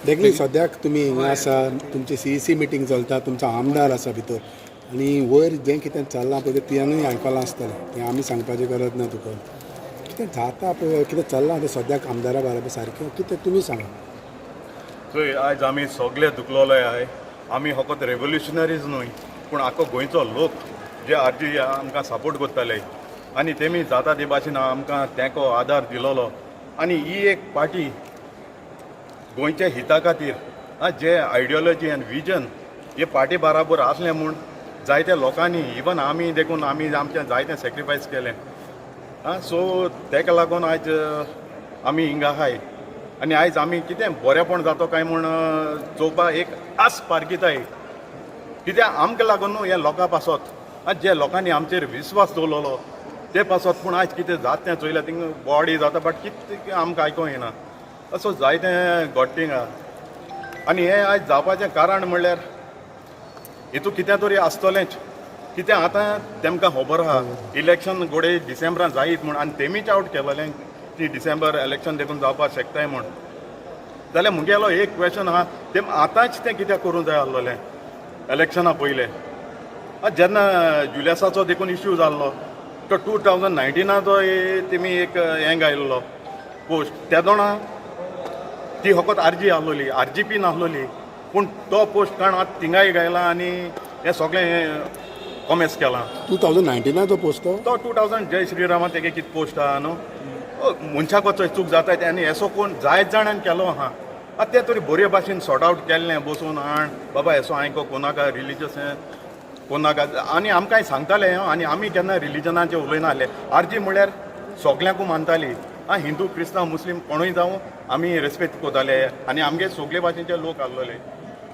देखणी सद्याक तुमी हिंगा आसा तुमची CEC मिटींग चलता तुमचो आमदार आसा भितर आनी वयर जें कितें चल्लां पळय तें तुवेंनूय आयकलां आसतलें तें आमी सांगपाची गरज ना तुका कितें जाता पळय कितें चल्लां तें सद्याक आमदारा बाराबर सारकें कितें तुमी सांगा चोय आयज आमी सगळे दुखलोले आहाय आमी फकत रेव्होल्युशनरीज न्हय पूण आख्खो गोंयचो लोक जे आरजी आमकां सपोर्ट करताले आनी तेमी जाता ते भाशेन आमकां तेंको आदार दिलोलो आनी ही एक पार्टी गोंयच्या हिता खातीर जे आयडियोलॉजी आनी विजन हे पार्टी बराबर आसलें म्हूण जायत्या लोकांनी इवन आमी देखून आमी आमचें जायतें सॅक्रिफायस केलें सो तेका लागून आयज आमी हिंगा आहाय आनी आयज आमी कितें बरेंपण जातो काय म्हूण चोवपाक एक आस पारखिताय कित्याक आमकां लागून न्हू हे लोकां पासत जे लोकांनी आमचेर विस्वास दवरलेलो ते पासत पूण आयज कितें जाता तें चोयलें थिंग बॉडी जाता बट कितें आमकां आयकूंक येना असो जायतें घडटींग आहा आनी हें आयज जावपाचें कारण म्हणल्यार हितू कितें तरी आसतलेंच कित्याक आतां तेमकां खबर आहा इलेक्शन घोडे डिसेंबरान जायत म्हूण आनी तेमीच आउट केलेलें की डिसेंबर इलेक्शन देखून जावपाक शकताय म्हूण जाल्यार मुगेलो एक क्वेश्चन आहा तेम आतांच तें कित्याक करूंक जाय आसलेलें इलेक्शना पयलें जेन्ना जुलियसाचो देखून इश्यू जाल्लो तो 2019 तेमी एक हें गायल्लो पोस्ट त्या दोणा ती फकत आरजी आहलोली RGP नाहलोली पूण तो पोस्ट कारण आतां थिंगाय गायला आनी हें सगळें कॉमेस केलां 2019 तो पोस्ट तो 2000 जय श्रीरामा तेगे कितें पोस्ट आहा न्हू मनशाक वचो चूक जाता आनी एसो कोण जायत जाणांन केलो आहा तें तरी बरे भाशेन सॉर्ट आवट केल्लें बसून आण बाबा एसो हांवें कोणाका रिलिजियस हें कोणाका आनी आमकां सांगताले आनी आमी केन्ना रिलिजनाचें उलयना आहले आरजी म्हळ्यार सगल्यांकू मानताली हिंदू क्रिस्तांव मुस्लीम कोणूय जावं आमी रेस्पेक्ट कोताले आनी आमगे सगळे भाशेचे लोक आहलोले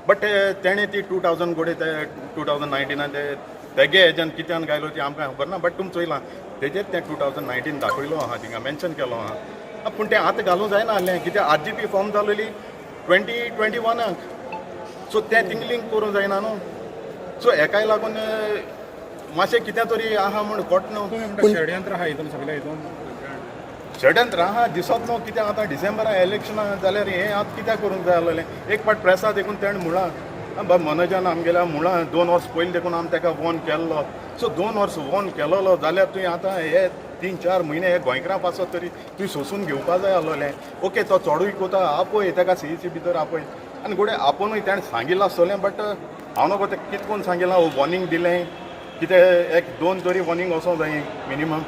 बट तेणें ती 2000 घोडे ते 2019 तेगे हेज्यान कित्यान गायलो ती आमकां खबर ना बट तुमी चोयलां तेजेर तें 2019 दाखयलो आहा थिंगा मेन्शन केलो आहा पूण तें आतां घालूं जायना आहलें कित्याक RGP फॉर्म जालोली 2021 सो तें थिंग लिंक करूं जायना न्हू सो हेकाय लागून मातशें कितें तरी आहा म्हूण कोट न्हू षडयंत्र आहा हितून सगळ्या हितून षडयंत्र आहा दिसत न्हू कित्याक आतां डिसेंबरा इलेक्शनां जाल्यार हें आतां कित्याक करूंक जाय आसलेलें एक पाट प्रेसा देखून तेणें म्हळां मनोजान आमगेल्या मुळां 2 वर्स पयलीं देखून आमी तेका वॉर्न केल्लो सो 2 वर्स वॉर्न केलोलो जाल्यार तुवें आतां हे 3-4 म्हयने हे गोंयकारां पासत तरी तुवें सोंसून घेवपा जाय आसलोलें ओके तो चोडूय कोता आपय तेका CEC भितर आपय आनी घोडे आपुणूय तेणें सांगिल्लें आसतलें बट हांव नको तें कितें कोन्न सांगिलां वॉर्निंग दिलें कितें एक 2 तरी वॉर्निंग वचोंक जाय मिनिमम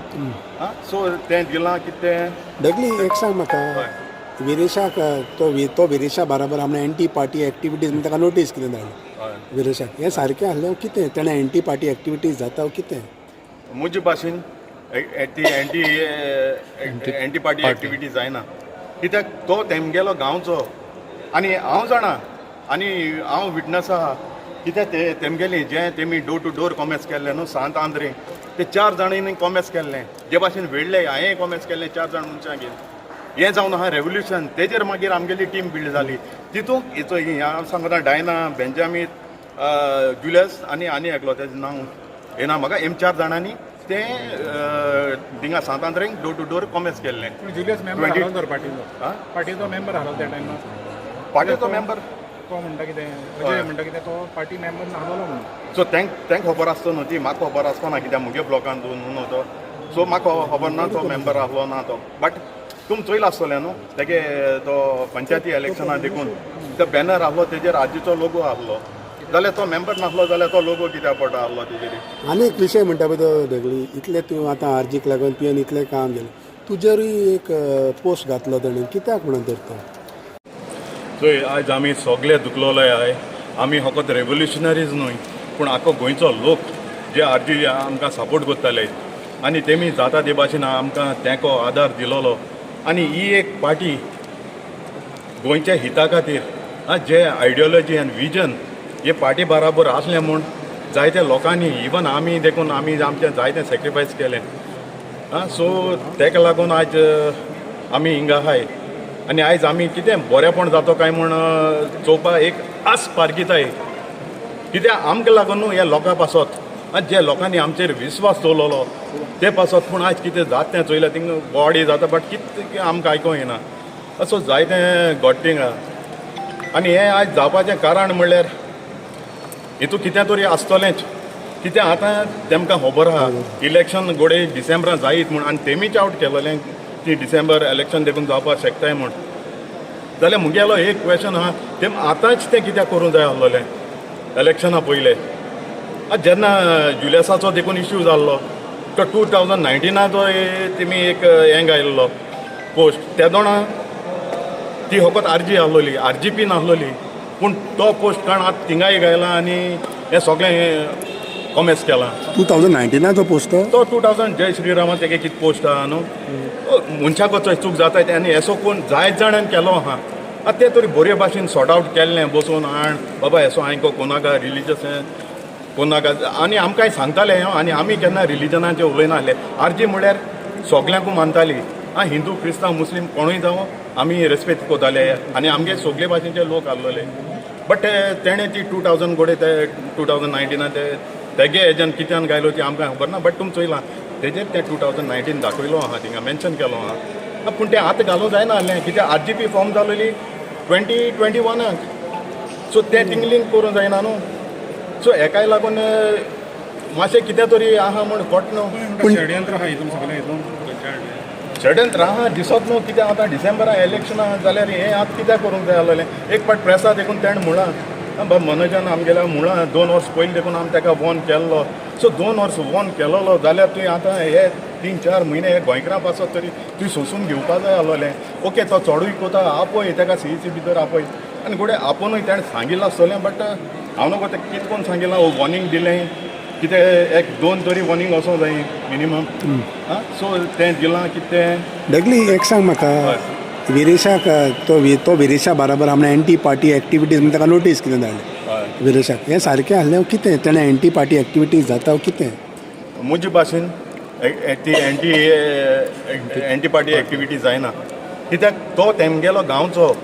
सो तें दिलां कितें देखली एक सांग म्हाका विरेशाक तो विरेशा बराबर आपणे एंटी पार्टी एक्टिविटीज ताका नोटीस कितें धाडली विरेशाक हें सारकें आहलें कितें तेणें एंटी पार्टी एक्टिविटीज जाता कितें म्हजे भाशेन ती एंटी पार्टी एक्टिविटी जायना कित्याक तो तेमगेलो गांवचो आनी हांव जाणा आनी हांव विटनस आहा कित्याक तेमगेली जें तेमी डोर टू डोर कॉमेस केल्लें न्हू सांत आंद्रे ते 4 जाणांनी कॉमेस केल्लें जे भाशेन वेळ्ळे हांवें कॉमेस केल्लें 4 जाण मनशांगेर हें जावन आहा रेवल्युशन तेजेर मागीर आमगेली टीम बिल्ड जाली तितूंक हिचो हांव सांगता डायना बेंजामीन जुलियस आनी एकलो तेजें नांव येना म्हाका 4 जाणांनी ते थिंगा सांत आंद्रेक डोर टू डोर कॉमेस केल्लें जुलियस मेंबर आसलो तर पार्टीचो मेंबर आसलो त्या टायमार पार्टीचो मेंबर तो म्हणटा कितें अजय म्हणटा कितें तो पार्टी मेंबर नाहलोलो म्हणून सो तेंक खबर आसतो न्हू ती म्हाका खबर आसतना कित्याक मुगे ब्लॉकान न्हू तो सो म्हाका खबर ना तो मेंबर आहलो ना तो बट तुमी चोयला आसतलें न्हू तेगे तो पंचायती इलेक्शना देखून तो बॅनर आहलो तेजेर आजीचो लोगो आहलो जाल्यार तो मेंबर नासलो जाल्यार तो लोगो कित्याक पडटा आहलो तेजेर आनी एक विशय म्हणटा पळय तो देखली इतलें तूं आतां आरजीक लागून तुवें इतलें काम केलें तुजेरूय एक पोस्ट घातलो ताणें कित्याक म्हणून तर तो चोय आयज आमी सगळे दुखलोले आहाय आमी फकत रेव्होल्युशनरीज न्हय पूण आख्खो गोंयचो लोक जे आरजी आमकां सपोर्ट करताले आनी तेमी जाता ते भाशेन आमकां तेंको आदार दिलोलो आनी ही एक पार्टी गोंयच्या हिता खातीर जे आयडियोलॉजी आनी विजन हे पार्टी बराबर आसलें म्हूण जायत्या लोकांनी इवन आमी देखून आमी आमचें जायतें सॅक्रिफायस केलें सो तेका लागून आयज आमी हिंगा आहाय आनी आयज आमी कितें बरेंपण जातो काय म्हूण चोवपाक एक आस पारखिताय कित्याक आमकां लागून न्हू हे लोकां पासत जे लोकांनी आमचेर विस्वास दवरलेलो ते पासत पूण आयज कितें जाता तें चोयलें थिंग बॉडी जाता बट कितें आमकां आयकूंक येना असो जायतें घडटींग आहा आनी हें आयज जावपाचें कारण म्हणल्यार हितून कितें तरी आसतलेंच कितें आतां तेमकां खबर आहा इलेक्शन घोडे डिसेंबरान जायत म्हूण आनी तेमीच आवट केलोलें की डिसेंबर इलेक्शन देखून जावपाक शकताय म्हूण जाल्यार मुगेलो एक क्वेश्चन आहा तेम आतांच तें कित्याक करूंक जाय आसलोलें इलेक्शना पयलें जेन्ना जुलियसाचो देखून इश्यू जाल्लो तो 2019 तेमी एक हें घायल्लो पोस्ट त्या दोणा ती फकत आरजी आहलोली RGP नाहलोली पूण तो पोस्ट कारण आतां थिंगाय घायला आनी हें सगळें कॉमेस केलां 2019 पोस्ट तो 2000 जय श्रीरामा तेगे कितें पोस्ट आहा न्हू मनशाको चोय चूक जाता आनी एसो कोण जायत जाणांन केलो आहा आतां तें तरी बरे भाशेन सॉर्ट आवट केल्लें बसून हाण बाबा एसो हांवें कोणाका रिलीजियस कोणाका आनी आमकांय सांगताले आनी आमी केन्ना रिलीजनाचें उलयनासले आरजी म्हळ्यार सगल्यांकू मानताली हिंदू क्रिस्तांव मुस्लीम कोणूय जावं आमी रेस्पेक्ट कोताले आनी आमगे सगळे भाशेचे लोक आहलोले बट तेणें ती 2000 घोडे ते 2019 तेगे हेज्यान कित्यान गायलो ती आमकां खबर ना बट तुमी चोयलां तेजेर तें 2019 दाखयलो आहा थिंगा मेन्शन केलो आहा पूण तें आतां घालूं जायना आहलें कित्याक RGP फॉर्म जालोली 2021 सो तें थिंग लिंक करूं जायना न्हू सो हेकाय लागून मातशें कितें तरी आहा म्हूण कोट न्हू षडयंत्र आहा हितून सगळें हितून षडयंत्र आहा दिसत न्हू कित्याक आतां डिसेंबरा इलेक्शनां जाल्यार हें आतां कित्याक करूंक जाय आसलें एक पाट प्रेसा देखून तेणें म्हळां मनोजान आमगेल्या म्हळां 2 वर्स पयलीं देखून आमी ताका वॉर्न केल्लो सो 2 वर्स वॉर्न केलोलो जाल्यार तुवें आतां हे 3-4 म्हयने हे गोंयकारां पासत तरी तुवें सोंसून घेवपा जाय आसलोलें ओके तो चोडूय कोता आपय ताका CEC भितर आपय आनी घोडे आपुनूय तेणें सांगिल्लें आसतलें बट हांव नको तें कितें कोन्न सांगिल्लां वॉर्निंग दिलें कितें एक 2 तरी वॉर्निंग वचों जाय मिनिमम सो तें दिलां कितें डेगली एक सांग म्हाका विरेशाक तो विरेशा बराबर आपणे एंटी पार्टी एक्टिविटीज म्हणून ताका नोटीस कितें धाडली विरेशाक हें सारकें आहलें कितें तेणें एंटी पार्टी एक्टिविटीज जाता कितें म्हजे भाशेन ती एंटी पार्टी एक्टिविटी जायना कित्याक तो तेमगेलो गांवचो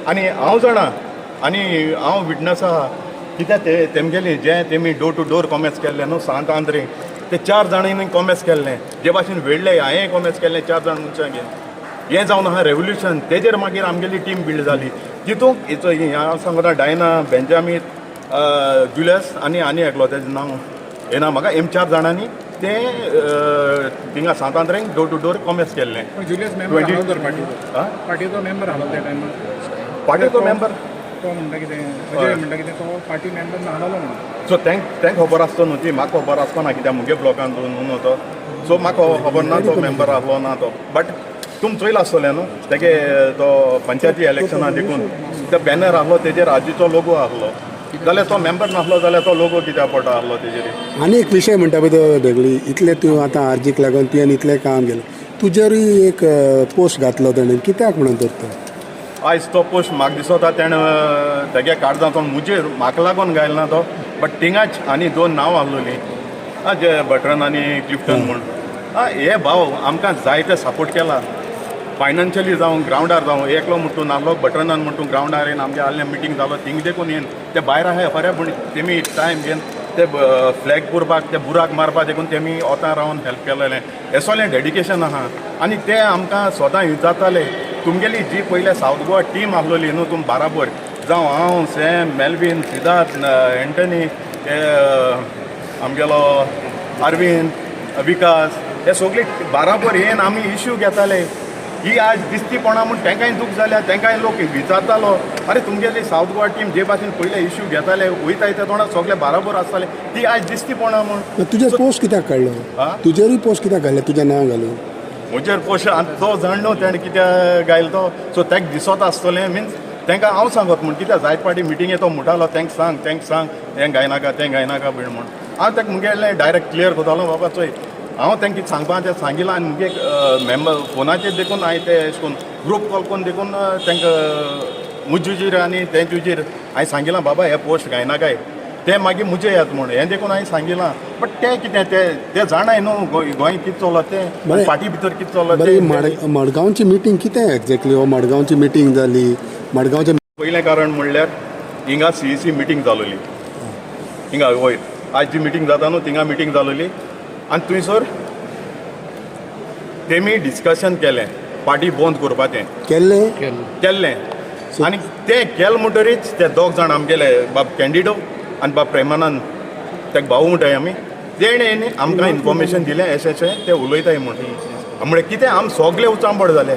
आनी हांव जाणा आनी हांव विटनस आहा कित्याक तेमगेली जें तेमी डोर टू डोर कॉमेस केल्लें न्हू सांत आंद्रे ते 4 जाणांनी कॉमेस केल्लें जे भाशेन वेळ्ळे हांवें कॉमेस केल्लें 4 जाण मनशांगेर हें जावन आहा रेवल्युशन तेजेर मागीर आमगेली टीम बिल्ड जाली तितूंक हांव सांगता डायना बेंजामीन जुलियस आनी एकलो तेजें नांव येना म्हाका 4 जाणांनी ते थिंगा सांत आंद्रेंक डोर टू डोर कॉमेस केल्लें जुलियस मेंबर आहा तर पार्टीचो मेंबर आहा त्या टायमार पार्टीचो मेंबर तो म्हणटा कितें अजय म्हणटा कितें तो पार्टी मेंबर नाहलो म्हणून सो तेंक खबर आसतो न्हू ती म्हाका खबर आसपाना कित्याक मुगे ब्लॉकान न्हू तो सो म्हाका खबर ना तो मेंबर आहलो ना तो बट तुमी चोयला आसतलें न्हू तेगे तो पंचायती इलेक्शना देखून ते बॅनर आहलो तेजेर आजीचो लोगो आहलो जाल्यार तो मेंबर नासलो जाल्यार तो लोगो कित्याक पडटा आहलो तेजेर आनी एक विशय म्हणटा पळय तो डेगली इतलें तूं आतां आरजीक लागून तुवें इतलें काम केलें तुजेरूय एक पोस्ट घातलो तेणें कित्याक म्हणून तर तो आयज तो पोस्ट म्हाका दिसता तेणें तेगे काळजांत मुजेर म्हाका लागून गायलो ना तो बट थिंगाच आनी 2 नांव आहलोलीं जे बटरन आनी क्लिफ्टन म्हूण हे भाव आमकां जायते सपोर्ट केला फायनान्शियली जावं ग्रावंडार जावं एकलो म्हणटून नाहलो बटरनान म्हणटून ग्रावंडार येवन आमगे आहलें मिटींग जालो थिंग देखून येवन ते भायर आहाय खरें पूण तेमी टायम घेवन ते फ्लॅग पुरपाक ते बुराक मारपाक देखून तेमी ओतां रावन हेल्प केलेलें हें सगळें डेडिकेशन आहा आनी तें आमकां सोदां जातालें तुमगेली जी पयले सावथ गोवा टीम आहलोली न्हू तुम बाराबर जावं हांव सॅम मेल्विन सिद्धार्थ एंटनी आमगेलो अरविंद विकास हे सगळी बाराबर येवन आमी इश्यू घेताले ही आज दिसतीपणां म्हूण तेंकाय दूख जाल्या तेंकाय लोक विचारतालो अरे तुमगेली सावथ गोवा टीम जे भाशेन पयले इश्यू घेताले वयताय ते तोंडाक सगळे बाराबर आसताले ती आज दिसतीपणां म्हूण तुजे पोस्ट कित्याक काडलो तुजेरूय पोस्ट कित्याक घातलें तुजें नांव घालून म्हजेर पोस्ट तो जाण न्हू तेणें कित्याक गायलो तो सो तेका दिसत आसतलें मिन्स तेंकां हांव सांगत म्हूण कित्याक जायत पाटी मिटिंगे तो म्हणटालो तेंका सांग हें गायनाका तें गायनाका बीण म्हूण हांव तेका मुगेलें डायरेक्ट क्लियर कोतालो बाबा चोय हांव तेंका कितें सांगपाक तें सांगिलां आनी मुगे मेंबर फोनाचेर देखून हांवें ते अशें करून ग्रूप कॉल करून देखून तेंकां मुजेर आनी तेंचेर हांवें सांगिलां बाबा हे पोस्ट गायनाकाय ते मागीर मुजे येत म्हूण हें देखून हांवें सांगिलां बट तें कितें ते जाणाय न्हू गोंय कितें चल्ला तें पार्टी भितर कितें चल्ला तें मडगांवची मिटींग कितें एक्झॅक्टली हो मडगांवची मिटींग जाली मडगांवच्या पयलें कारण म्हणल्यार हिंगा CEC मिटींग जालोली हिंगा वयर आज जी मिटींग जाता न्हू थिंगा मिटींग जालोली आनी थंयसर तेमी डिस्कशन केलें पार्टी बंद करपाचें केल्लें केल्लें आनी तें केलें म्हणटरीच ते दोग जाण आमगेले बाब कॅन्डिडो आनी बाब प्रेमानंद तेका भाऊ म्हणटाय आमी तेणें आमकां इन्फॉर्मेशन दिलें अशें ते उलयताय म्हणून म्हणजे कितें आम सगळे उचांबड जाले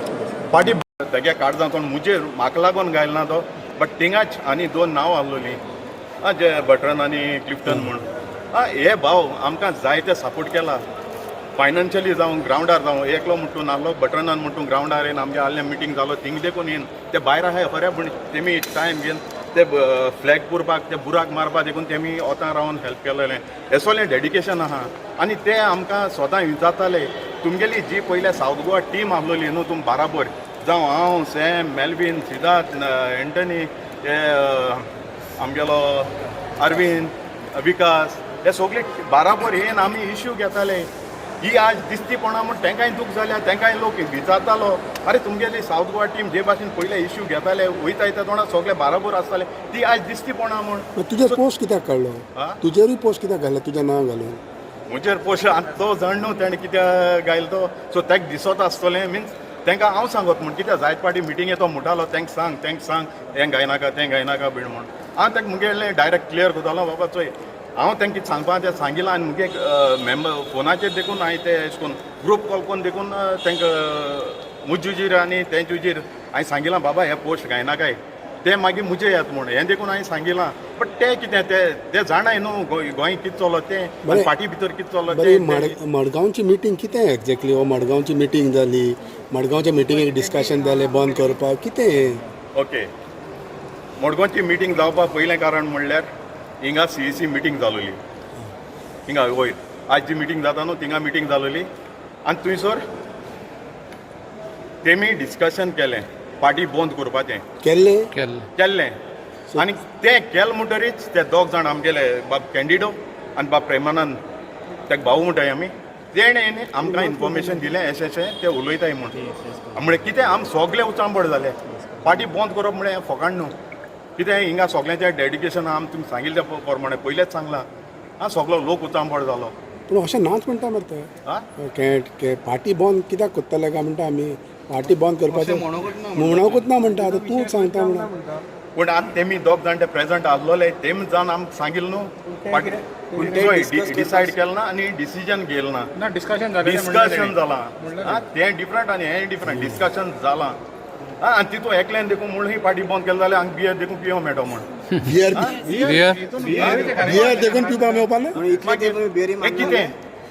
पाटी तेगे काळजां कोण मुजेर म्हाका लागून गायल ना तो बट थिंगाच आनी 2 नांव आहलोलीं जे बटरन आनी क्लिफ्टन म्हूण हे भाव आमकां जायते सपोर्ट केला फायनान्शियली जावं ग्रावंडार जावं एकलो म्हणटून आहलो बटरनान म्हणटून ग्रावंडार येवन आमगे आसलें मिटींग जालो थिंग देखून येवन ते भायर आहाय खरें पूण तेमी टायम घेवन ते फ्लॅग पुरपाक ते बुराक मारपाक देखून तेमी ओतां रावन हेल्प केलेलें हें सगळें डेडिकेशन आहा आनी ते आमकां सोदां विचारताले तुमगेली जी पयले सावथ गोवा टीम आहलोली न्हू तुम बाराबर जावं हांव सॅम मेल्विन सिद्धार्थ एंटनी हे आमगेलो अरविंद विकास हे सगळे बाराबर येवन आमी इश्यू घेताले ही आज दिसती पडना म्हूण तेंकाय दूख जाल्या तेंकाय लोक विचारतालो अरे तुमगेली सावथ गोवा टीम जे भाशेन पयले इश्यू घेताले वयता येता तोंडार सगळे बाराबर आसताले ती आज दिसती पडना म्हूण तुजे पोस्ट कित्याक काडलो तुजेरूय पोस्ट कित्याक घातला तुजें नांव घालून म्हजेर पोस्ट तो जाण न्हू तेणें कित्याक गायल तो सो तेका दिसत आसतलें मिन्स तेंकां हांव सांगत म्हूण कित्याक जायत पाटी मिटींग येतो म्हणटालो तेंका सांग हें गायनाका तें गायनाका बीण म्हूण हांव तेका मुगेलें डायरेक्ट क्लियर करतालो बाबा चोय हांव तेंका सांगपा तें सांगिलां आनी मुगे मेंबर फोनाचेर देखून हांवें ते अशें करून ग्रूप कॉल करून देखून तेंकां मुजीर आनी तेंचुजीर हांवें सांगिलां बाबा हे पोस्ट गायनाकाय ते मागीर मुजे येत म्हूण हें देखून हांवें सांगिलां बट ते कितें ते जाणाय न्हू गोंय कितें चलो तें पार्टी भितर कितें चलो तें मडगांवची मिटींग कितें एक्झॅक्टली हो मडगांवची मिटींग जाली मडगांवच्या मिटींगेक डिस्कशन जालें बंद करपाक कितें ओके मडगांवची मिटींग जावपा पयलें कारण म्हणल्यार हिंगा CEC मिटींग जालोली हिंगा वयर आज जी मिटींग जाता न्हू थिंगा मिटींग जालोली आनी थंयसर तेमी डिस्कशन केलें पार्टी बंद करपाचें केल्लें आनी तें केलें म्हणटरीच ते दोग जाण आमगेले बाब कॅन्डिडो आनी बाब प्रेमानंद तेका भाऊ म्हणटाय आमी तेणें आमकां इन्फॉर्मेशन दिलें अशें ते उलयताय म्हूण म्हणजे कितें आम सगळे उचांबड जाले पार्टी बंद करप म्हळ्यार हें फकाण न्हू कितें हिंगा सगळ्यांचें डेडिकेशन आम तुमकां सांगिल्लें प्रमाणे पयलेंच सांगलां सगळो लोक उचांबड जालो पूण अशें नाच म्हणटा मरे ते पार्टी बंद कित्याक कोत्ताले काय म्हणटा आमी पार्टी बंद करपाचें म्हणोकूच ना म्हणटा आतां तूं सांगता म्हणून पूण आतां तेमी दोग जाण ते प्रेझंट आसलोले तेमी जावन आमकां सांगिल्लें न्हू पार्टी डिसायड केलें ना आनी डिसिजन घेयलें ना डिस्कशन जालां तें डिफरंट आनी हें डिफरंट डिस्कशन जालां आनी तितून एकल्यान देखून म्हणून ही पार्टी बंद केली जाल्यार हांगा बियर देखून पिवं मेळटा म्हण बियर देखून पिवपा मेळपा ना कितें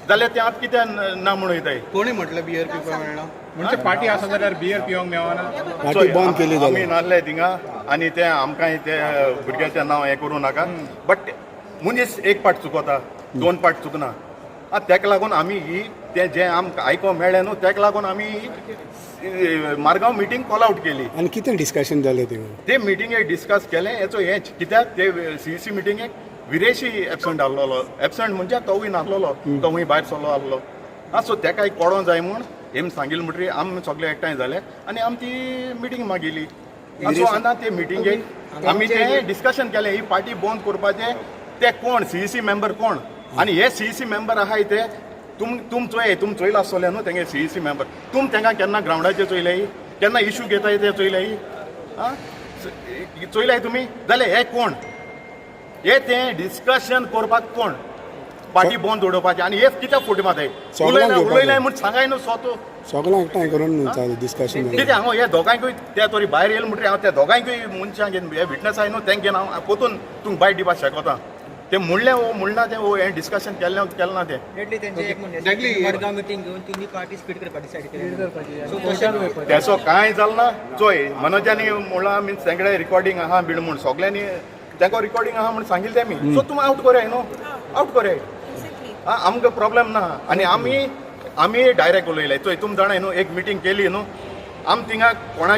जाल्यार तें आतां कितें ना म्हणून वयताय कोणी म्हटलं बियर पिवपा मेळना म्हणजे पार्टी आसा जाल्यार बियर पिवंक मेळना पार्टी बंद केली आमी जाल्यार नासले थिंगा आनी तें आमकां ते भुरग्याचें नांव हें करूं नाका बट मनीस एक पाट चुकता 2 पाट चुकना तेका लागून आमी ही तें जें आमकां आयकोंक मेळ्ळें न्हू तेका लागून आमी मारगांव मिटींग कॉल आउट केली आनी कितें डिस्कशन जालें ते मिटींगेक डिस्कस केलें हेचो हेंच कित्याक ते CEC मिटींगेक विरेशी एबसंट आहलोलो एबसंट म्हणजे तोवूय नासलोलो तोवूय भायर सरलो आहलो सो तेका एक कोडो जाय म्हूण हेम सांगिल्लें म्हणटरी आमी सगळे एकठांय जाले आनी आमी ती मिटींग मागिल्ली सो आतां ते मिटींगेक आमी तें डिस्कशन केलें ही पार्टी बंद करपाचें ते कोण CEC मेंबर कोण आनी हे CEC मेंबर आहाय ते तुम चोयला आसतले न्हू तेंगे CEC मेंबर तुम तेंकां केन्ना ग्रावंडाचेर चोयल्याय केन्ना इश्यू घेताय ते चोयल्याय चोयल्याय तुमी जाल्यार हे कोण हे तें डिस्कशन करपाक कोण पार्टी बंद उडोवपाचें आनी हे कित्याक फुटी माताय उलयलाय म्हूण सांगाय न्हू स्वतो सगळ्यांक एकठांय करून डिस्कशन कितें हांव हे दोगांयकूय ते तरी भायर येयले म्हणटरी हांव त्या दोगांयकूय मनशांक घेवन हे विटनस आहाय न्हू तेंक घेवन हांव पोतून तुमकां भायर दिवपाक शेकोता ते म्हणलें म्हणना तें हें डिस्कशन केलें ना तें मडगांव मिटींग घेवन तिनी पार्टी स्पीड करपाक डिसायड केली तेचो कांय जालो ना चोय मनोजानी म्हणलां मिन्स तेंकडे रिकॉर्डींग आहा बीण म्हूण सगल्यांनी तेंको रिकॉर्डींग आहा म्हूण सांगिल्लें तेमी सो तुमी आउट कोराय न्हू आउट कोराय आमकां प्रॉब्लेम ना आनी आमी डायरेक्ट उलयले चोय तुमी जाणाय न्हू एक मिटींग केली न्हू आमी थिंगा कोणा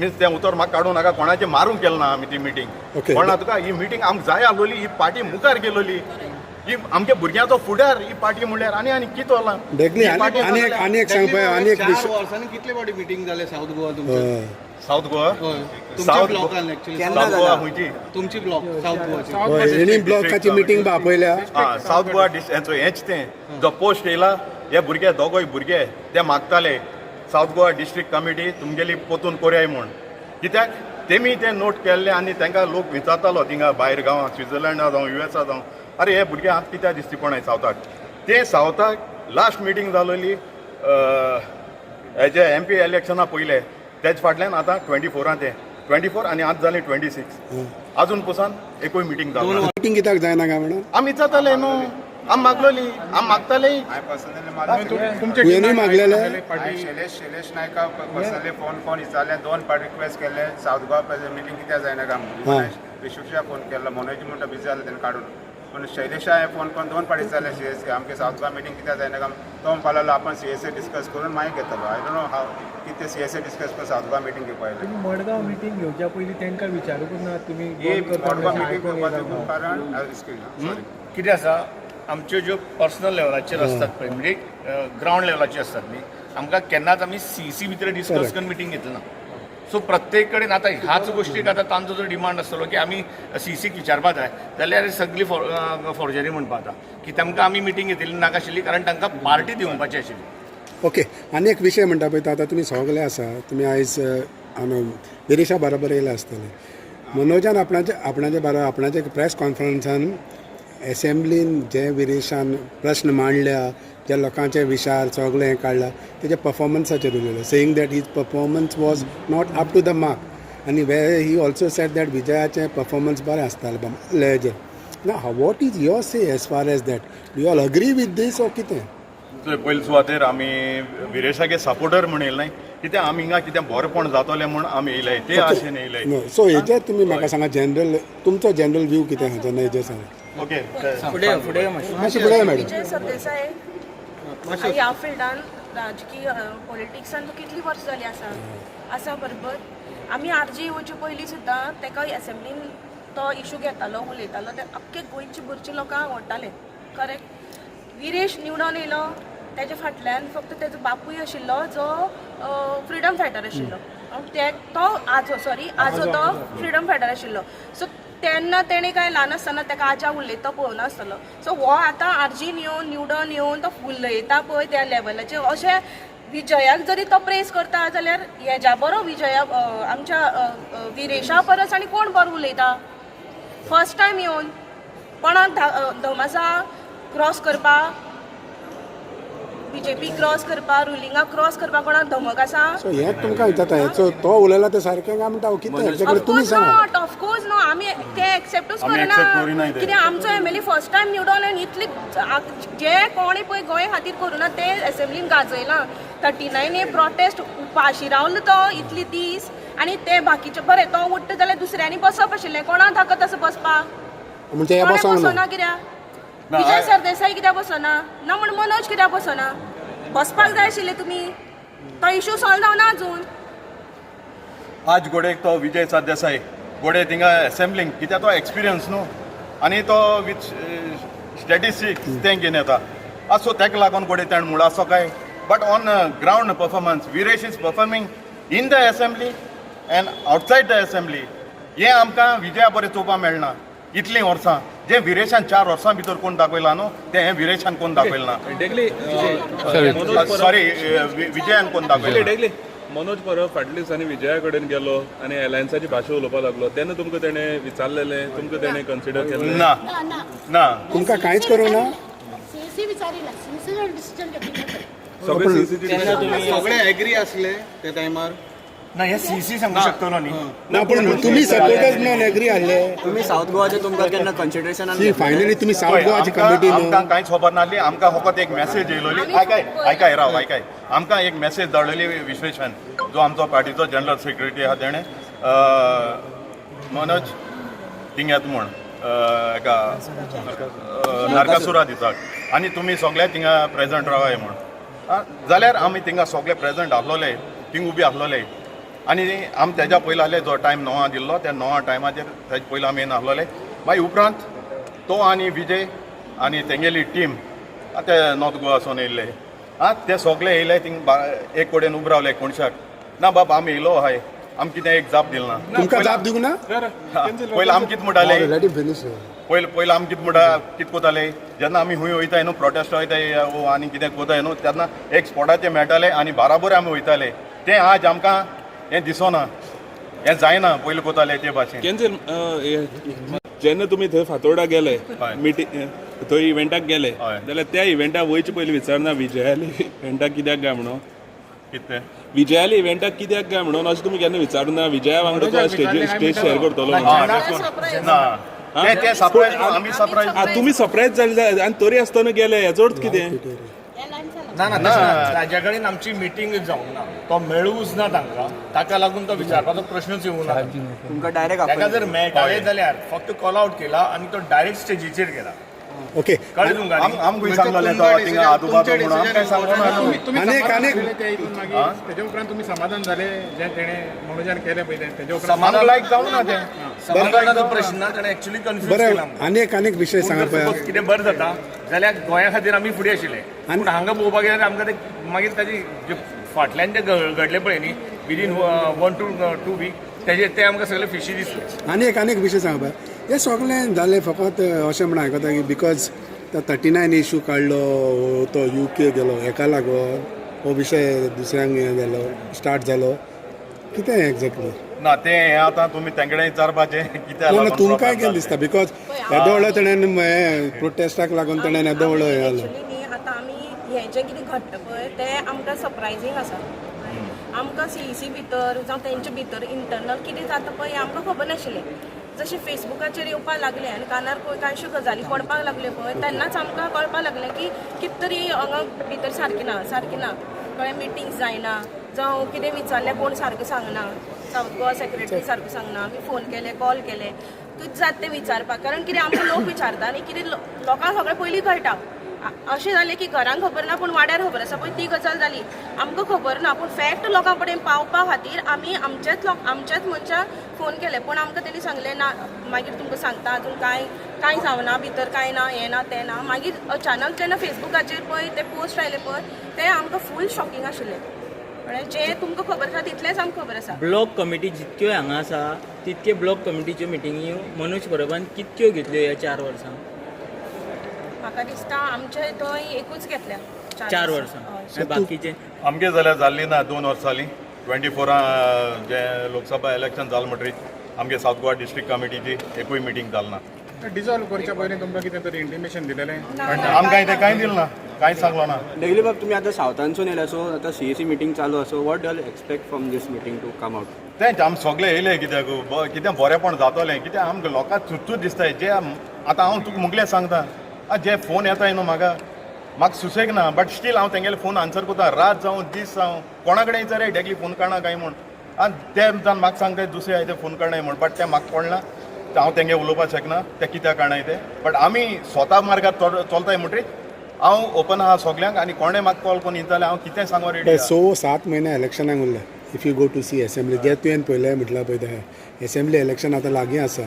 मिन्स तें उतर म्हाका काडूं नाका कोणाचें मारूंक केलें ना आमी ती मिटींग कोणा तुका ही मिटींग आमकां जाय आसलोली ही पार्टी मुखार गेलोली ही आमच्या भुरग्यांचो फुडार ही पार्टी म्हणल्यार आनी कितें जाला आनी एक सांगपा आनी एक 4 वर्सांनी कितले फावटी मिटींग जाले सावथ गोवा तुमचे सावथ गोवा सावथ ब्लॉकान एक्चुअली सावथ गोवा खंयची तुमची ब्लॉक सावथ गोवाची एनी ब्लॉकाची मिटींग आपयल्या सावथ गोवा हेचो हेंच तें जो पोस्ट येयला हे भुरगे दोगोय भुरगे ते मागताले साऊथ गोवा डिस्ट्रिक्ट कमिटी तुमगेली पोतून कोरयाय म्हूण कित्याक तेमी तें नोट केल्लें आनी तांकां लोक विचारतालो थिंगा भायर गांवांत स्विझर्लंडा जावं USA जावं अरे हे भुरगे आतां कित्याक दिसती कोणाय सावथाक ते सावथाक लास्ट मिटींग जालोली हेजे MP इलेक्शना पयले तेज फाटल्यान आतां 24 ते 24 आनी आतां जालें 26 अजून पसून एकूय मिटींग जालो मिटींग कित्याक जायना काय म्हणून आमी जाताले न्हू आमी मागलोली आमी मागताले तुमचे तुवेंनूय मागलेले शैलेश नायका पर्सनली फोन विचारले 2 फावट रिक्वेस्ट केले साऊथ गोवा प्रेसिडेंट मिटींग कित्याक जायना काय विश्वेशा फोन केलो मनोज म्हणटा बिजी जालें तेणें काडून पूण शैलेशा फोन करून 2 फावट विचारले CSA आमगे साऊथ गोवा मिटींग कित्याक जायना काय तो म्हणपाक आपण CSA डिस्कस करून मागीर घेतलो आय डोंट नो हाव कितें CSA डिस्कस करून साऊथ गोवा मिटींग घेवपाक आयले तुम्ही मडगाव मिटींग घेवच्या पयलीं तांकां विचारूंक ना तुमी ही मडगांव मिटींग करपाचें कारण सॉरी कितें आसा आमच्यो ज्यो पर्सनल लेवलाचेर असतात पळय म्हणजे ग्रावंड लेवलाचेर असतात न्ही आमकां केन्नाच आमी CC भितर डिस्कस करून मिटींग घेतली ना सो प्रत्येक कडेन आतां ह्याच गोश्टीक आतां तांचो जर डिमांड आसतलो की आमी CCक विचारपा जाय जाल्यार सगळी फॉर्जरी म्हणपा जाता की तांकां आमी मिटींग घेतिल्ली नाकाशिल्ली कारण तांकां पार्टी दिवपाची आशिल्ली ओके आनी एक विशय म्हणटा पळय तो आतां तुमी सगळे आसा तुमी आयज विरेशा बरोबर येयला आसतले मनोजान आपणाचे प्रेस कॉन्फरन्सान एसेंब्लीन जे विरेशान प्रश्न मांडल्या ज्या लोकांचे विचार सगळें हें काडला तेजे परफॉर्मन्साचेर उलयलें saying that his performance was not up to the mark आनी वे ही ऑल्सो सेड दॅट विजयाचें परफॉर्मन्स बरें आसतालें लेजेर ना what is your say as far as that do you all agree with this ओ कितें पयले सुवातेर आमी विरेशागे सपोर्टर म्हण येयले कित्याक आमी हिंगा कितें बरेंपण जातलें म्हूण आमी येयले ते आशेन येयले सो हेजेर तुमी म्हाका सांगा जनरल तुमचो जनरल व्यू कितें आसा जेन्ना हेजेर सांगा ओके मातशें फुडें मॅडम विजय सरदेसाय ह्या फिल्डान राजकीय पॉलिटिक्सान कितलीं वर्सां जालीं आसा बरोबर आमी आरजी येवचे पयलीं सुद्दां ताका एसेंब्लीन तो इशू घेतालो उलयतालो ते अख्खे गोंयची भरची लोकां आवडटाले करेक्ट विरेश निवडून येयलो तेजे फाटल्यान फक्त तेजो बापूय आशिल्लो जो फ्रिडम फायटर आशिल्लो तो आजो तो फ्रिडम फायटर आशिल्लो सो तेन्ना तेणें काय ल्हान आसतना ताका आजा उलयता पळोवना आसतलो सो हो आतां आर्जीन येवन निवडून येवन तो उलयता पळय त्या लेवलाचेर अशें विजयाक जरी तो प्रेस करता जाल्यार हेज्या बरो विजया आमच्या विरेशा परस आनी कोण बरो उलयता फर्स्ट टायम येवन कोणाक धमासा क्रॉस करपाक BJP क्रॉस करपाक रुलिंगाक क्रॉस करपाक कोणाक धमक आसा सो हें तुमकां विचारता हेचो तो उलयला ते सारकें काय म्हणटा कितें हेचे कडेन तुमी सांगा ऑफकोर्स नो आमी ते एक्सेप्टूच करना कित्याक आमचो MLA फर्स्ट टायम निवडून आनी इतले जे कोणी पळय गोंय खातीर करूना ते एसेंब्लीन गाजयला 39 प्रोटेस्ट उपाशी रावलो तो इतली दीस आनी ते बाकीचे बरें तो उठ्ठा जाल्यार दुसऱ्यांनी बसप आशिल्लें कोणाक ताकत आसा बसपाक म्हणजे हे बसोंक ना बसना कित्याक विजय सरदेसाई कित्याक बसना ना म्हण मनोज कित्याक बसना बसपाक जाय आशिल्ले तुमी तो इशू सॉल्व जावना अजून आज गोडेक तो विजय सरदेसाई गोडे थिंगा एसेंब्लींग कित्याक तो एक्सपिरियन्स न्हू आनी तो विथ स्टॅटिस्टिक्स तें घेवन येता सो तेका लागून गोडे ताणें म्हणून असो काय but on ground performance Viresh is performing in the assembly end outside the assembly हें आमकां विजया बरें चोवपाक मेळना इतलीं वर्सां जे विरेशान 4 वर्सां भितर कोण दाखयला न्हू ते हे विरेशान कोण दाखयला ना सॉरी विजयान कोण दाखयला मनोज परब फाटल्या दिसांनी विजया कडेन गेलो आनी एलायन्साची भाशा उलोवपाक लागलो तेन्ना तुमकां तेणें विचारलेलें तुमकां तेणें कन्सिडर केलें ना ना तुमकां कांयच करूं ना सीसी विचारिला सीसी डिसिजन घेतली सगळे सीसीटीव्ही सगळे एग्री आसले त्या टायमार ना हे CC सांगू शकतलो न्ही ना पूण तुमी सपोर्टर्स म्हणून एग्री आसले तुम्ही साऊथ गोवाचे तुमकां केन्ना कन्सिडरेशन सी फायनली तुमी साऊथ गोवाची कमिटी आमकां कांयच खबर नासली आमकां फकत एक मेसेज येयलोली आयकाय राव आमकां एक मेसेज धाडलेली विश्वेशान जो आमचो पार्टीचो जनरल सेक्रेटरी आहा तेणें मनोज थिंग येता म्हूण एका नारकासुरा दिसाक आनी तुमी सगळे थिंगा प्रेजंट रावाय म्हूण जाल्यार आमी थिंगा सगळे प्रेजंट आसलोले थिंग उबी आसलोले आनी आमी तेज्या पयलीं आहले जो टायम 9 दिल्लो त्या 9 टायमाचेर तेजे पयलीं आमी येवन आसलोले मागीर उपरांत तो आनी विजय आनी तेंगेली टीम ते नॉर्थ गोवासून येयल्ले ते सगळे येयले थिंग एक कडेन उबे रावले कोणशाक ना बाबा आमी येयलो आहाय आमी कितें एक जाप दिल ना तुमकां जाप दिवंक ना पयलीं आमी कितें म्हणटाले लेट हिम फिनिश पयलीं आमी कितें कोताले जेन्ना आमी हूंय वयताय न्हू प्रोटेस्ट वयताय आनी कितें कोताय न्हू तेन्ना एक स्पॉटाचेर मेळटाले आनी बाराबर आमी वयताले तें आज आमकां हें दिसना हें जायना पयलीं कोताले ते भाशेन केन्ना जेन्ना तुमी थंय फातोर्डा गेले हय. मिटींग थंय इव्हेंटाक गेले हय. जाल्यार त्या इव्हेंटाक वयचे पयलीं विचारना विजयाली इव्हेंटाक कित्याक काय म्हणून कितें विजयाली इव्हेंटाक कित्याक काय म्हणून अशें तुमी केन्ना विचारना विजया वांगडा तो स्टेज शेअर करतलो म्हणून. ना ते सरप्रायज आमी सरप्रायज तुमी सरप्रायज जाले आनी तरी आसतना गेले हेचो अर्थ कितें ना ताज्या कडेन आमची मिटींग जावंक ना तो मेळूच ना ताका लागून तो विचारपाचो प्रश्नच येवंक ना तुमकां डायरेक्ट ताका जर मेळटाले जाल्यार फक्त कॉल आउट केला आणि तो डायरेक्ट स्टेजीचेर गेला ओके कळ्ळें तुमकां न्ही? आमकां सांगलें तो थिंगा आजूबाजू म्हणून आमकां सांगलो ना तुम्ही अनेक- समाधान अनेक- झाले त्या हितून मागीर तेजे उपरांत तुम्ही समाधान झाले जे तेणे मनोजान केले पळय तेजे उपरांत आमकां लायक जावंक ना तें समाधानाचो प्रश्न ना ताणें एक्चुअली कन्फ्यूज केला बरं आमकां. अनेक विषय सांगा पूण जर पळय suppose कितें बरें जाता जाल्यार गोंया खातीर आमी फुडें आशिल्ले पूण हांगा पळोवपाक गेल्यार आमकां ते मागीर ताजी जे फाटल्यान जे घडले पळय न्ही विदीन 1 to 2 वीक ते आमकां सगळे फिशी दिसले अनेक विशय सांगा पळय हें सगळें जालें फकत अशें म्हणून आयकता की बिकॉज तो 39 इशू काडलो तो UK गेलो हेका लागून हो विशय दुसऱ्यांक हें जालो स्टार्ट जालो कितें एक्झॅक्टली ना तें हें आतां तुमी तेंकडेन विचारपाचें कित्याक ना लागून तुमकां problem कितें दिसता बिकॉज येदो व्हडलो तेणेन प्रोटेस्टाक लागून तेणेन येदो व्हडलो हें जालो Actually न्ही आतां आमी हें जें कितें घडटा पळय तें आमकां सरप्रायझींग आसा आमकां CEC भितर जावं तेंचे भितर इंटरनल कितें जाता पळय हें आमकां खबर नाशिल्लें जशें फेसबुकाचेर येवपाक लागलें आनी कानार कांयश्यो गजाली पडपाक लागल्यो पळय तेन्नाच आमकां कळपाक लागलें की कितें तरी हांगा भितर सारकें ना कळ्ळें मिटींग्स जायना जावं कितें विचारलें कोण सारकें सांगना सावथ गोवा सेक्रेटरी सारकें सांगना आमी फोन केले कॉल केले कितें जाता तें विचारपाक कारण कितें आमकां लोक विचारता आनी कितें लोकांक सगळें पयलीं कळटा अशें जालें की घरांक खबर ना पूण वाड्यार खबर आसा पळय ती गजाल जाली आमकां खबर ना पूण फॅक्ट लोकां कडेन पावपा खातीर आमी आमच्याच मनशाक फोन केले पूण आमकां तेणी सांगलें ना मागीर तुमकां सांगता अजून कांय जावना भितर कांय ना हें ना तें ना मागीर अचानक जेन्ना फेसबुकाचेर पळय ते पोस्ट आयले पळय तें आमकां फूल शॉकींग आशिल्लें कळ्ळें जें तुमकां खबर आसा तितलेंच आमकां खबर आसा ब्लॉक कमिटी जितक्यो हांगा आसा तितके ब्लॉक कमिटीच्यो मिटिंगी मनोज परबान कितक्यो घेतल्यो ह्या 4 वर्सां म्हाका दिसता आमचे थंय एकूच घेतल्या 4 वर्सां हय. बाकीचे आमगे जाल्यार जाल्ली ना 2 वर्सां जालीं 24 जे लोकसभा इलेक्शन जालें म्हणटरीच आमगे सावथ गोवा डिस्ट्रिक्ट कमिटीची एकूय मिटींग जाली ना डिझॉल्व करच्या पयलीं तुमकां कितें तरी इंटिमेशन दिलेलें आमकां तें कांय दिलें ना कांयच सांगलो ना डेली बाब तुम्ही आता सावथानसून येयला सो आता CEC मिटींग चालू आसा what do expect from these meeting to come out तेंच आमी सगळे येयले कित्याक कितें बरेंपण जातलें कित्याक आमकां लोकांक चुचूच दिसताय जे आतां हांव तुका मुगलें सांगता जे फोन येताय न्हू म्हाका सुसेग ना बट स्टील हांव तेंगेले फोन आन्सर कोता रात जावं दीस जावं कोणा कडेन विचार डेगली फोन काडना काय म्हूण आनी ते जावन म्हाका सांगताय दुसरे आय ते फोन काडनाय म्हूण बट तें म्हाका पडना हांव तेंगे उलोवपाक शकना ते कित्याक काडनाय ते बट आमी स्वता मार्गार चलताय म्हणटरी हांव ओपन आहा सगल्यांक आनी कोणें म्हाका कॉल करून येताले हांव कितें सांगो रेडी सो 7 म्हयने इलेक्शनाक उरले if you go to see assembly जे तुवें पयलें म्हटलां पळय तें असेंब्ली इलेक्शन आतां लागीं आसा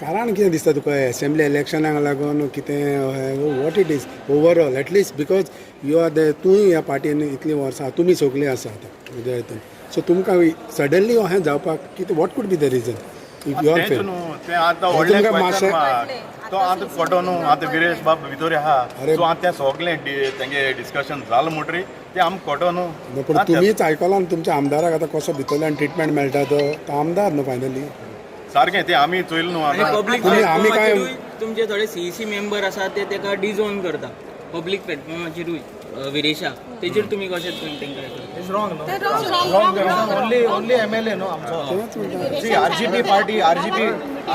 कारण कितें दिसता तुका असेंब्ली इलेक्शनाक लागून कितें what it is overall at least because you are the तूंय ह्या पार्टीन इतलीं वर्सां तुमी सगळीं आसा आतां म्हज्या हितून सो तुमकां सडनली हें जावपाक कितें what could be the reason if you are तेंच फेल न्हू तें आतां व्हडलें क्वेश्चन मार्क तो आतां फोटो न्हू आतां विरेश बाब भितर आहा सो आतां तें सगळें तेंगे डिस्कशन जालें म्हणटरी तें आमकां खोटो न्हू पूण तुमीच आयकलां तुमच्या आमदाराक आतां कसो भितरल्यान ट्रिटमेंट मेळटा तो आमदार न्हू फायनली सारकें तें आमी चोयलें न्हू आतां पब्लीक तुमी- आमी काय- तुमचे थोडे CEC मेंबर आसा ते तेका डिझोन करता पब्लीक प्लॅटफॉर्माचेरूय विरेशा तेचेर तुमी कशें तेंकां ओनली MLA न्हू आमचो सी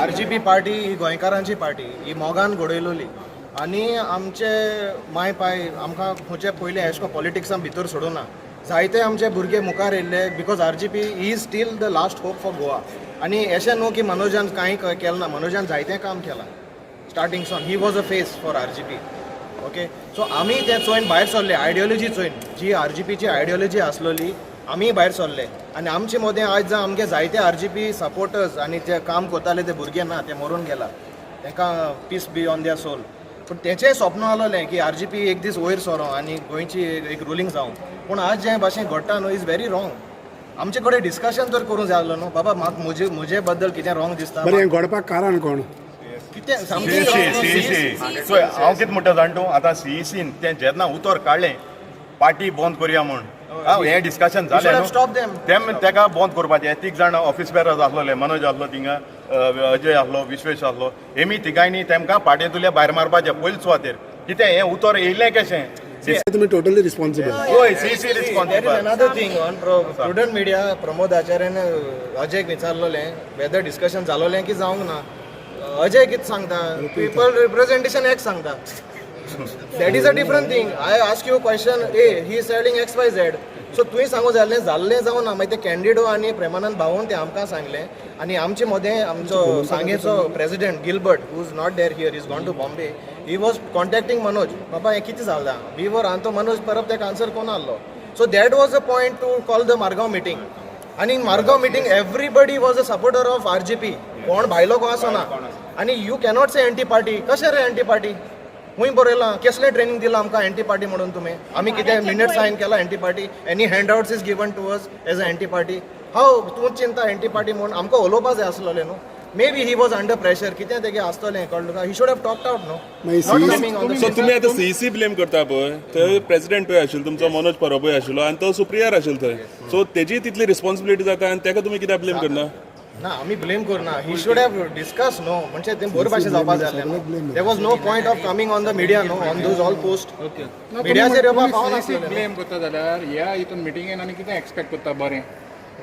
RGP पार्टी ही गोंयकारांची पार्टी ही मोगान घडयलोली आनी आमचे माय पाय आमकां खंयचे पयले एशको पॉलिटिक्सान भितर सोडूना जायते आमचे भुरगे मुखार येयल्ले because RGP is still the last hope for Goa आनी अशें न्हू की मनोजान कांय केलें ना मनोजान जायतें काम केलां starting Sawan he was a face for RGP okay so आमी तें चोयन भायर सरले आयडियोलॉजी चोयन जी RGPची आयडियोलॉजी आसलोली आमी भायर सरले आनी आमचे मदें आयज जावन आमगे जायते RGP सपोर्टर्स आनी ते काम कोताले ते भुरगे ना ते मरून गेला तांकां peace be on their soul पूण तेचेंय स्वप्न आसलें की RGP एक दीस वयर सरो आनी गोंयची एक रुलींग जावं पूण आज जे भाशेन घडटा न्हू इज व्हेरी रॉंग आमचे कडेन डिस्कशन तर करूंक जाय आसलो न्हू बाबा म्हाका म्हजे बद्दल कितें रॉंग दिसता बरें हें घडपाक कारण कोण कितें सी सामकें सी सो हांव कितें म्हणटा जाण तूं आतां सीईसीन तें जेन्ना उतर काडलें पार्टी बंद करया म्हूण हें डिस्कशन should जालें have stopped them. तेम तेका बंद करपाचें तीग जाण ऑफिस बेरर्स आसलोले मनोज आसलो थिंगा अजय आसलो विश्वेश आसलो हेमी तिगांयनी तेमकां पार्टेंतुल्या भायर मारपाचें पयले सुवातेर कितें हें उतर येयलें कशें तुम्ही टोटली रिस्पॉन्सिबल होय CEC There is responsible another thing on prudent media. Pramod आचार्यान अजयक विचारलोलें वेदर डिस्कशन जालोलें की जावंक ना. अजय कितें सांगता पीपल रिप्रेझेंटेशन एक्स सांगता. That is a different thing. I ask you question a he is selling XYZ. So तुवें सांगू जाल्लें जाल्लें जावं ना मागीर ते कॅन्डिडो आनी प्रेमानंद भाऊन ते आमकां सांगलें आनी आमचे मदें आमचो सांगेचो president Gilbert who is not there here is gone to Bombay he was contacting Manoj Baba हें कितें जालां वी वर आनी तो मनोज परत तेका आन्सर कोना आसलो. So that was a point to call the Margao meeting. आनी Margao meeting everybody was a supporter of RGP. कोण भायलो को आसना आनी you cannot say anti party. कशें रे एंटी पार्टी खूंय बरयलां कसलें ट्रेनिंग दिलां आमकां एंटी पार्टी म्हणून तुमी आमी कितें मिनिट सायन केला anti party any handouts is given to us as a anti party हाव तूं चिंता एंटी पार्टी म्हणून आमकां उलोवपा जाय आसलोलें न्हू. May be he was under pressure कितें तेगे आसतलें कळ्ळें तुका ही शूड हॅव टॉक्ड आउट न्हू. नॉट कमिंग ऑन सो तुम्ही आता सीईसी ब्लेम करता पळय थंय प्रेसिडेंट पळय आशिल्लो तुमचो मनोज परबय आशिल्लो आनी तो सुप्रियर आशिल्लो थंय सो तेजी तितली रिस्पॉन्सिबिलिटी जाता आनी तेका तुमी कित्याक ब्लेम करना. ना आमी ब्लेम करना. ही शूड हॅव डिस्कस न्हू म्हणजे तें बरे भाशेन जावपा जाय आसलें. There was no point of coming on the media न्हू ऑन दोज ऑल पोस्ट. मिडियाचेर येवपा पावना आसलें. ब्लेम करता जाल्यार ह्या हितून मिटिंगेन आनी कितें एक्सपेक्ट करता बरें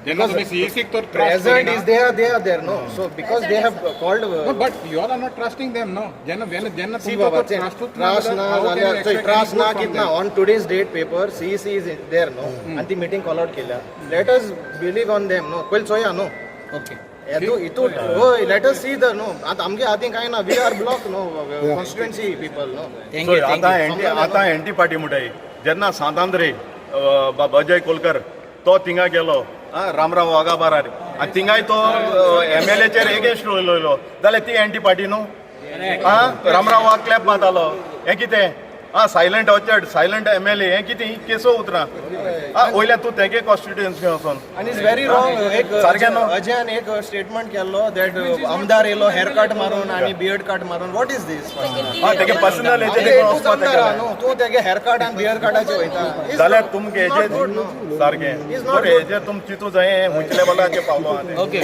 जेन्ना तुमी सीईसीक तर present is they are there no so because they have called but you are not trusting them no जेन्ना जेन्ना see baba trust na जाल्यार so trust na kitna on today's date paper CEC is there no and the meeting call out केल्या let us believe on them no पयले चोया no okay इतू होय let us see the no आतां आमगे हातीन कांय ना we are blocked no constituency people no so आतां एंटी पार्टी म्हणटाय जेन्ना सांतांद्रे अजय कोलकर तो थिंगा गेलो रामराव वागाबारार आनी थिंगाय तो MLAचेर एगेन्स्ट उलयलो जाल्यार ती एंटी पार्टी न्हू. रामराव वाग क्लॅप मारतालो हें कितें सायलंट ऑर्चर्ड सायलंट MLA हें कितें ही केसो उतरां वयल्यान तूं तेगे कॉन्स्टिट्युएन्सी वचोन and it's very wrong एक सारकें न्हू. अजयान एक स्टेटमेंट केल्लो दॅट आमदार येयलो हेअर कट मारून आनी बियर्ड कट मारून वॉट इज दीस तेगे पर्सनल तूं आमदार न्हू तूं तेगे हेअर कट आनी बियर्ड कटाचेर वयता जाल्यार तुमगे हेजेर सारकें हेजेर तुम चिंतू जाय हुंच लेवलाचेर पावलो आहा तें. ओके